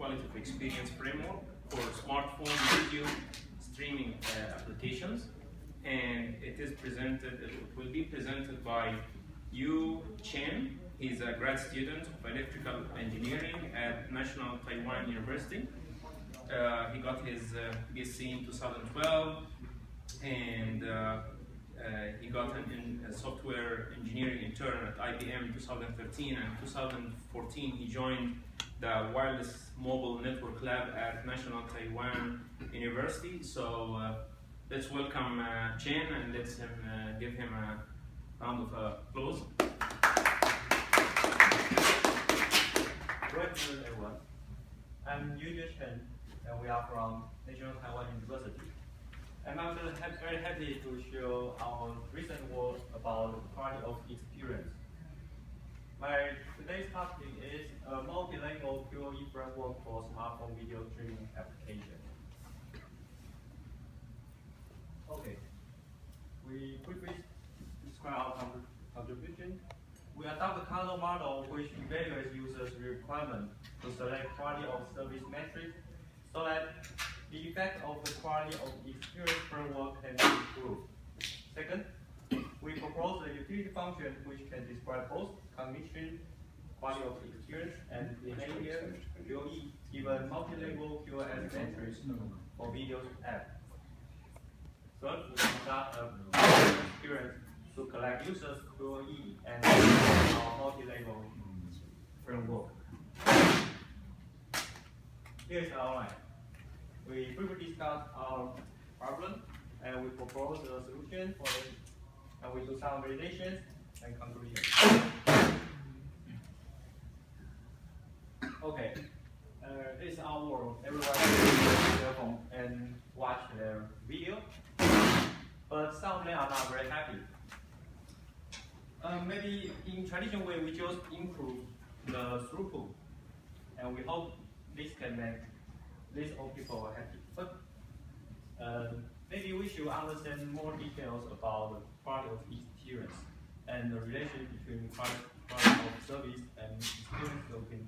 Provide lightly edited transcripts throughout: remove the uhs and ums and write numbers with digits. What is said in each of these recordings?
quality of experience framework for smartphone video streaming applications, and it will be presented by Chen. He's a grad student of electrical engineering at National Taiwan University. He got his BSc in 2012, and he got a software engineering intern at IBM in 2013, and in 2014 he joined the Wireless Mobile Network Lab at National Taiwan University. So let's welcome Chen, and let's give him a round of applause. Good afternoon, everyone. I'm Chen, and we are from National Taiwan University. And I'm very happy to show our recent work about the quality of experience. My today's topic is a multilingual QoE framework for smartphone video streaming application. Okay, we quickly describe our contribution. We adopt the Kano model, which evaluates users' requirements to select quality of service metrics so that the effect of the quality of experience framework can be improved. Second, we propose a utility function which can describe both cognition, quality of experience, and behavior QoE, given multilingual QoS metrics for video app. Third, we conduct a experience to collect users' QoE and our multilingual framework. Here's our outline. We briefly discuss our problem, and we propose a solution for it, and we do some validations and conclusions. Okay, this is our world. Everyone use their phone and watch their video, but some of them are not very happy. Maybe in traditional way, we just improve the throughput, and we hope this can make these all people happy. But maybe we should understand more details about the quality of experience and the relation between quality of service and experience so we can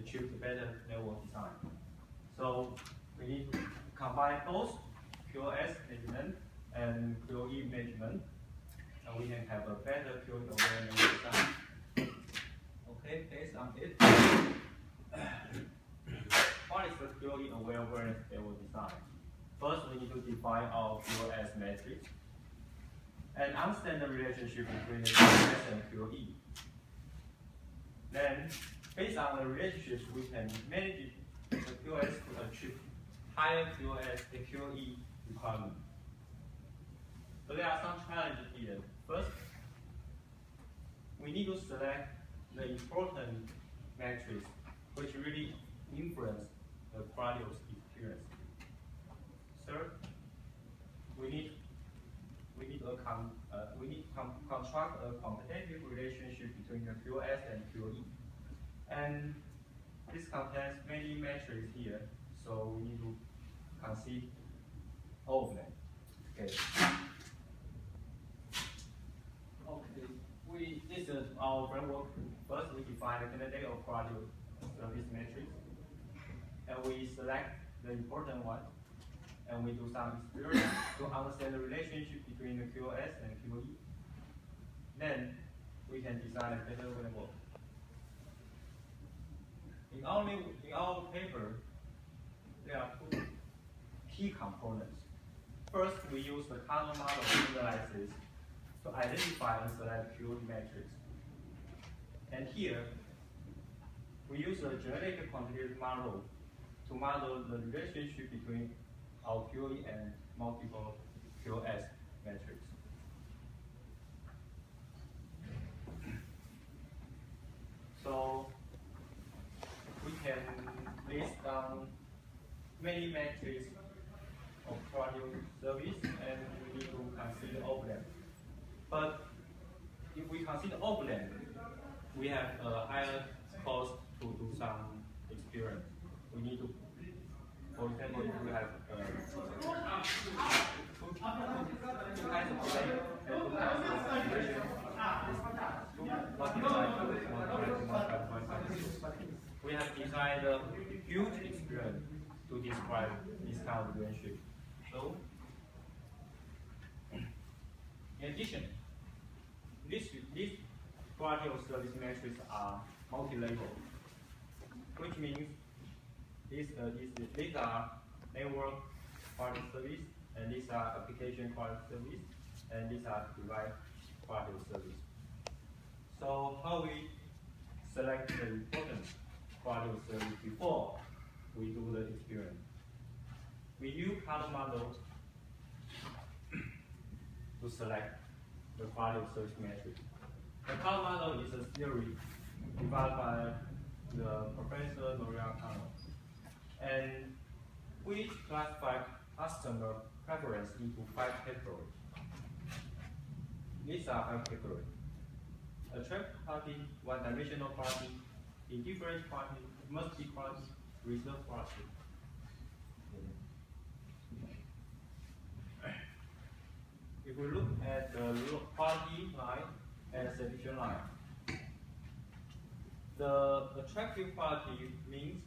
achieve the better network design. So we need to combine both QoS management and QoE management, and we can have a better QoE awareness design. Okay, based on it. What is the QoE awareness network design? First, we need to define our QoS metrics and understand the relationship between the QoS and QoE. Then, based on the relationships, we can manage the QoS to achieve higher QoS and QoE requirements. So there are some challenges here. First, we need to select the important metrics which really influence the quality of experience. Third, we need to construct a competitive relationship between the QoS and QoE. And this contains many metrics here, so we need to consider all of them. Okay. Okay. This is our framework. First, we define the candidate of quality of service metrics, and we select the important one, and we do some experiments to understand the relationship between the QoS and QoE. Then we can design a better framework. In our paper, there are two key components. First, we use the Kano model analysis to identify and select QoE metrics. And here, we use a genetic quantitative model to model the relationship between our QoE and multiple QoS metrics. So we can list down many metrics of quality of service, and we need to consider all of them. But if we consider all of them, we have a higher cost to do some experiment. We need to, for example, if we have two kinds of data and two kinds of situation, we have designed provide a huge experience to describe this kind of relationship. So, in addition, these quality of service metrics are multi-level, which means these are network quality service, and these are application quality service, and these are device quality of service. So how we select the important quality of service before we do the experiment? We use color model to select the quality of service metric. The color model is a theory developed by the Professor Maria Cano, and which classify customer preference into 5 categories. These are 5 categories: attractive quality, one-dimensional quality, indifferent quality, must-be quality, reserved quality. If we look at the quality line and the satisfaction line, the attractive quality means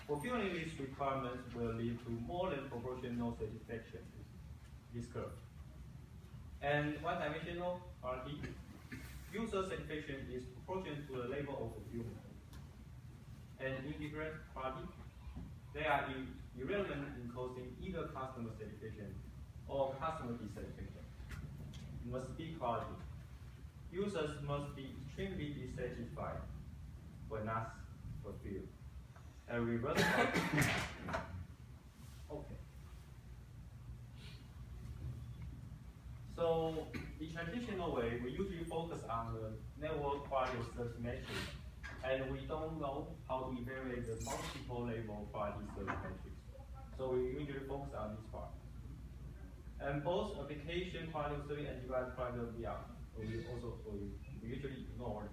fulfilling these requirements will lead to more than proportional satisfaction, this curve. And one-dimensional quality, user satisfaction is proportional to the level of fulfillment. And indifferent quality, they are irrelevant in causing either customer satisfaction or customer dissatisfaction. Must-be quality, users must be extremely dissatisfied when not fulfilled. And reverse quality. Okay. So the traditional way, we usually focus on the network quality of service metrics, and we don't know how to evaluate the multiple level quality service metrics. So we usually focus on this part. And both application quality of service and device quality of service, we usually ignore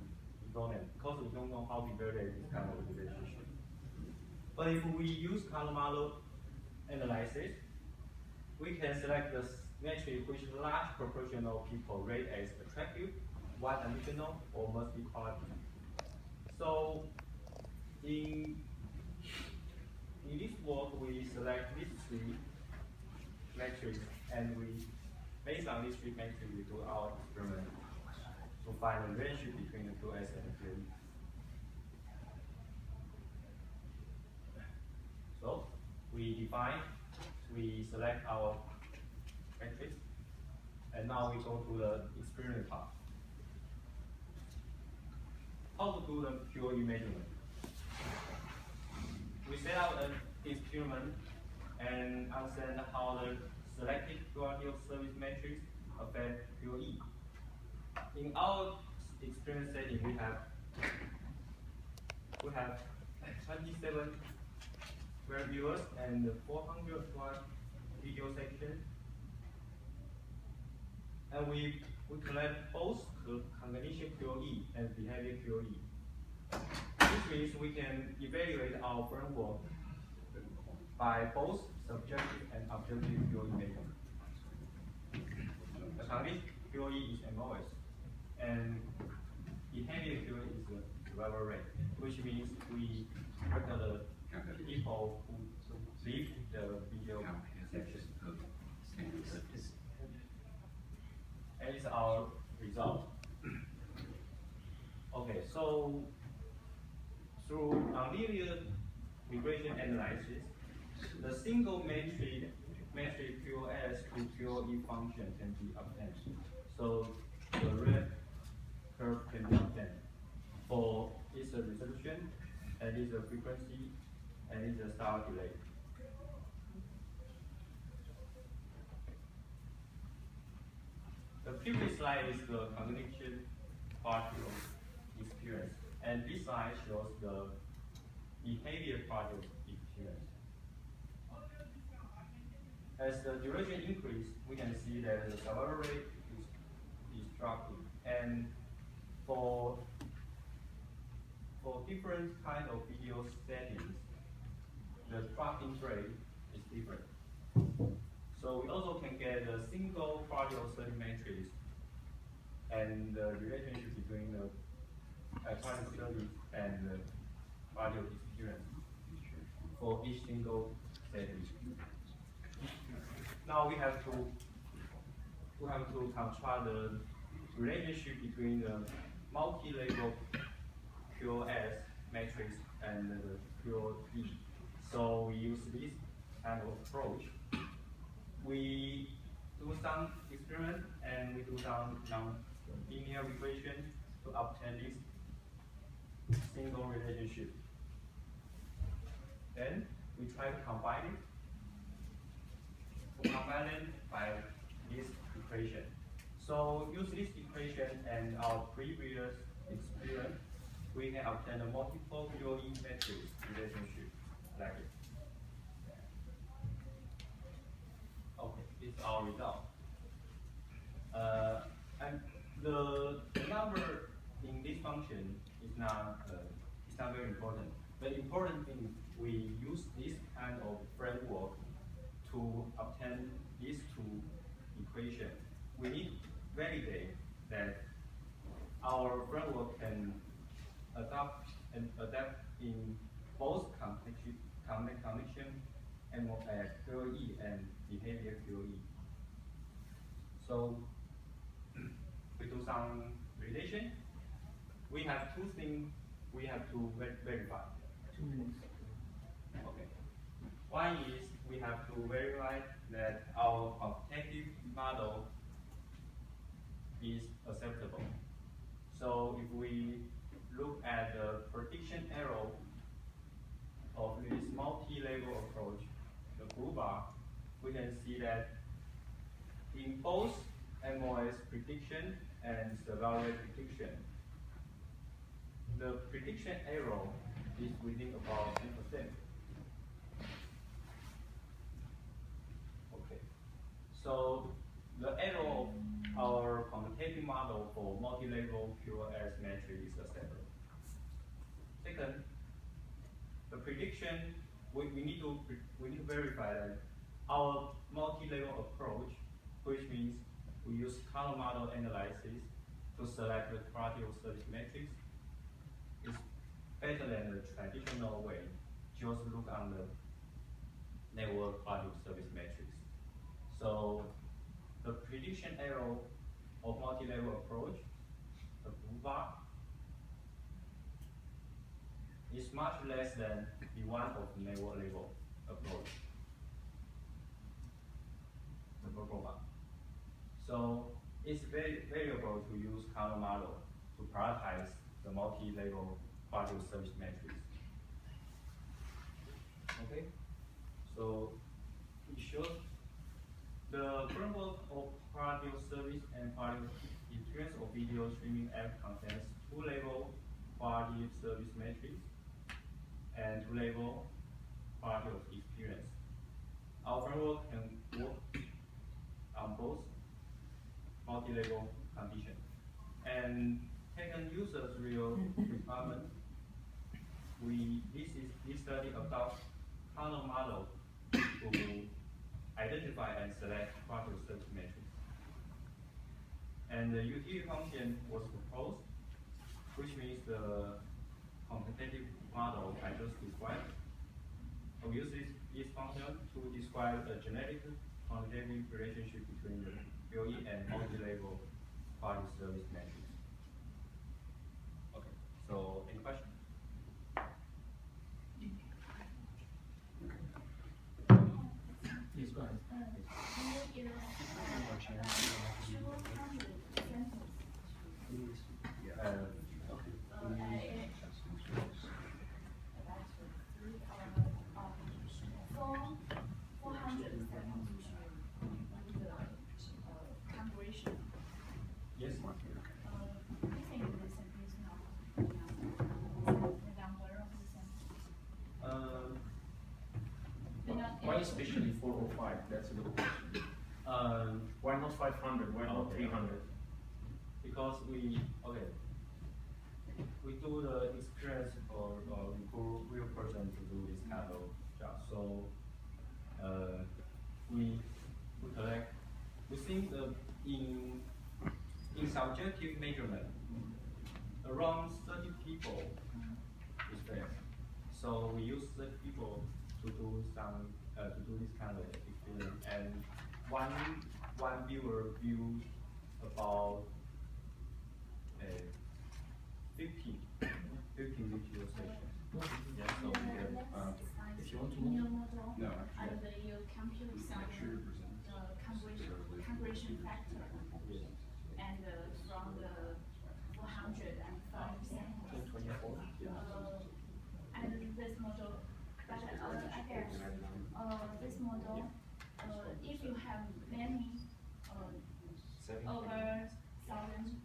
them because we don't know how to evaluate this kind of relationship. But if we use color model analysis, we can select the metric which large proportion of people rate as attractive, one-dimensional, or must-be quality. So in this work, we select these 3 metrics, and based on these 3 metrics, we do our experiment to find the relationship between the 2S and the 3E. So we select our metrics, and now we go to the experiment part. How to do the QoE measurement? We set up an experiment and understand how the selected quality of service metrics affect QoE. In our experiment setting, we have 27 web viewers and 401 video sections, and we collect both cognition QoE and behavior QoE. This means we can evaluate our framework by both subjective and objective QoE measurement. The cognition QoE is MOS, and behavior QoE is the survival rate, which means we record the people who leave the video section. And it's our result. Okay, so through nonlinear regression analysis, the single metric QoS to QoE function can be obtained. So the red curve can be obtained for its resolution, and its frequency, and its star delay. The previous slide is the cognition part of experience, and this slide shows the behavior part of experience. As the duration increases, we can see that the survival rate is dropping, and for different kind of video settings, the dropping rate is different. So we also can get a single quality of service matrix and the relationship between the quality of service and the quality of experience. each single setting. Now we have to construct the relationship between the multi-level QoS matrix and the QoE. So we use this kind of approach. We do some experiment and we do some non-linear regression to obtain this single relationship. Then we try to combine it. We combine it by this equation. So use this equation and our previous experience, we can obtain a multiple QoE matrix relationship like it. Okay, it's our result. And the number in this function is not very important. The important thing, we use this kind of framework to obtain these two equations. We need to validate that our framework can adapt in both connection and QoE and behavior QoE. So we do some relation. We have two things we have to verify. 2 minutes. Okay. One is we have to verify that our quantitative model is acceptable. So if we look at the prediction error of this multi-level approach, the blue bar, we can see that in both MOS prediction and survival rate prediction, the prediction error is within about 10%. Okay. So the error of our quantitative model for multi-level QoS matrix is acceptable. Second, the prediction, we need to verify that our multi-level approach, which means we use color model analysis to select the quality of service matrix, is better than the traditional way, just look on the network quality of service matrix. So the prediction error of multi-level approach, the blue bar, is much less than the one of the network level approach, the purple bar. So it's very valuable to use color model to prioritize the multi-level quality of service matrix. Okay, so it shows the framework of quality of service and quality of experience of video streaming app contains two-level quality of service matrix and two-level quality of experience. Our framework can work on both multi-level conditions. And taken users' real requirement, this study adopts color model to identify and select quality of service matrix. And the utility function was proposed, which means the quantitative model I just described. We use this function to describe the genetic quantitative relationship between the QoE and multi-level quality service matrix. Okay, so any questions? Yes, go ahead. Yes. Why especially 405? That's a good question. Why not 500? Why not 300? Because we do the experience for real person to do this kind of job. So we collect. We think in subjective measurement, around 30 people is fair. So we use 30 people to to do this kind of experience. And one viewer views about 50 video sessions. Yeah, so we get If you want to move. No, and you compute some compression factor, and from the 405 samples. 24. And this model, but I guess this model, if you have many over 1,000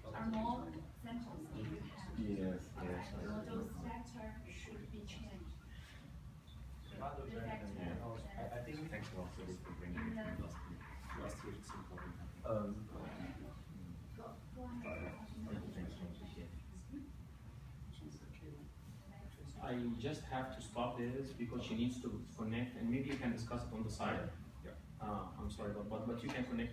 or more samples, if you have, Yes, yes. the model structure should be changed. Model The structure, factor, I think Thanks a lot for this for bringing in it. the Last year it's important. I just have to stop this because she needs to connect, and maybe you can discuss it on the side. Yeah. I'm sorry, but you can connect.